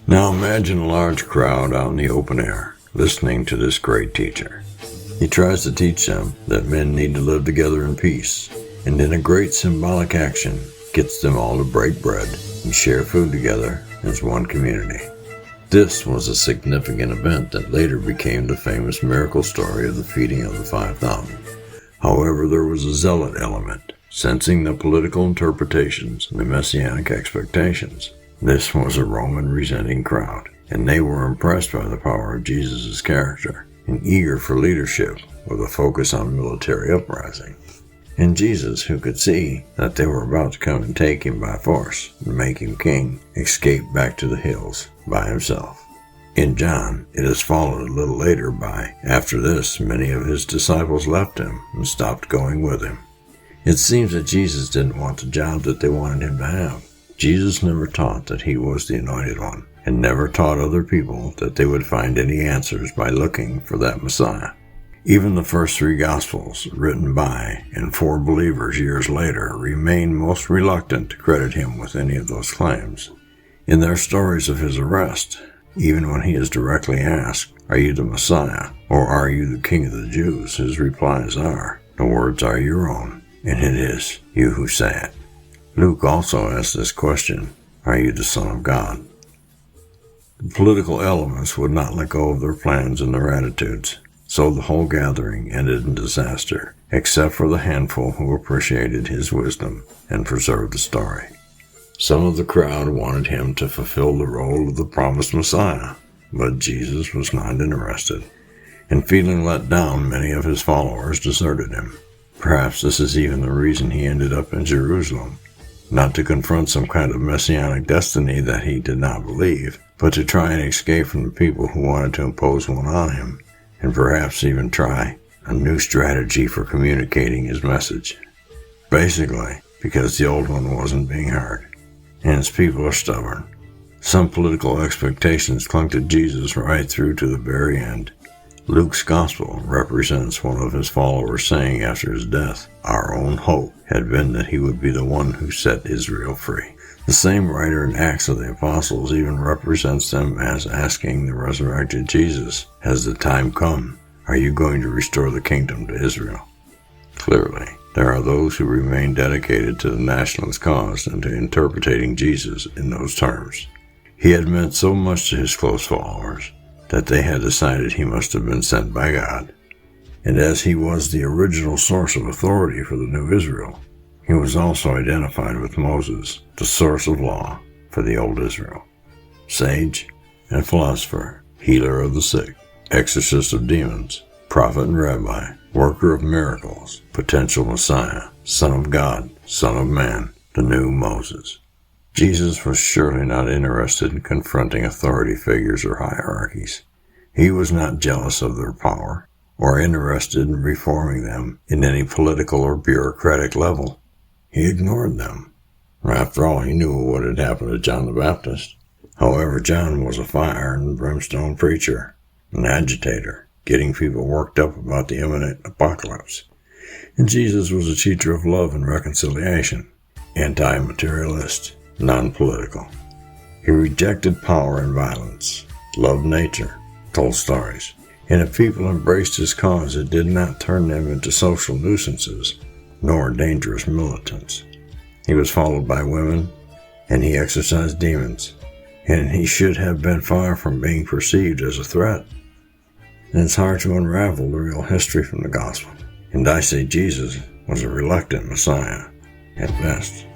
Now imagine a large crowd out in the open air, listening to this great teacher. He tries to teach them that men need to live together in peace, and in a great symbolic action, gets them all to break bread and share food together as one community. This was a significant event that later became the famous miracle story of the feeding of the 5,000. However, there was a zealot element, sensing the political interpretations and the messianic expectations. This was a Roman resenting crowd, and they were impressed by the power of Jesus' character and eager for leadership with a focus on military uprising. And Jesus, who could see that they were about to come and take him by force and make him king, escaped back to the hills by himself. In John, it is followed a little later by, after this, many of his disciples left him and stopped going with him. It seems that Jesus didn't want the job that they wanted him to have. Jesus never taught that he was the anointed one, and never taught other people that they would find any answers by looking for that Messiah. Even the first 3 Gospels, written by and for believers years later, remain most reluctant to credit him with any of those claims. In their stories of his arrest, even when he is directly asked, "Are you the Messiah, or are you the King of the Jews?" his replies are, "The words are your own, and it is you who say it." Luke also asks this question, "Are you the Son of God?" The political elements would not let go of their plans and their attitudes, so the whole gathering ended in disaster, except for the handful who appreciated his wisdom and preserved the story. Some of the crowd wanted him to fulfill the role of the promised Messiah, but Jesus was not interested, and feeling let down, many of his followers deserted him. Perhaps this is even the reason he ended up in Jerusalem, not to confront some kind of messianic destiny that he did not believe, but to try and escape from the people who wanted to impose one on him, and perhaps even try a new strategy for communicating his message. Basically, because the old one wasn't being heard, and his people are stubborn. Some political expectations clung to Jesus right through to the very end. Luke's gospel represents one of his followers saying after his death, "Our own hope had been that he would be the one who set Israel free." The same writer in Acts of the Apostles even represents them as asking the resurrected Jesus, "Has the time come? Are you going to restore the kingdom to Israel?" Clearly, there are those who remain dedicated to the nationalist cause and to interpreting Jesus in those terms. He had meant so much to his close followers that they had decided he must have been sent by God. And as he was the original source of authority for the new Israel, he was also identified with Moses, the source of law for the old Israel. Sage and philosopher, healer of the sick, exorcist of demons, prophet and rabbi, worker of miracles, potential Messiah, Son of God, Son of Man, the new Moses. Jesus was surely not interested in confronting authority figures or hierarchies. He was not jealous of their power, or interested in reforming them in any political or bureaucratic level. He ignored them. After all, he knew what had happened to John the Baptist. However, John was a fire and brimstone preacher, an agitator, getting people worked up about the imminent apocalypse. And Jesus was a teacher of love and reconciliation, anti-materialist, non-political. He rejected power and violence, loved nature, told stories, and if people embraced his cause, it did not turn them into social nuisances, nor dangerous militants. He was followed by women, and he exorcised demons, and he should have been far from being perceived as a threat. And it's hard to unravel the real history from the gospel, and I say Jesus was a reluctant Messiah at best.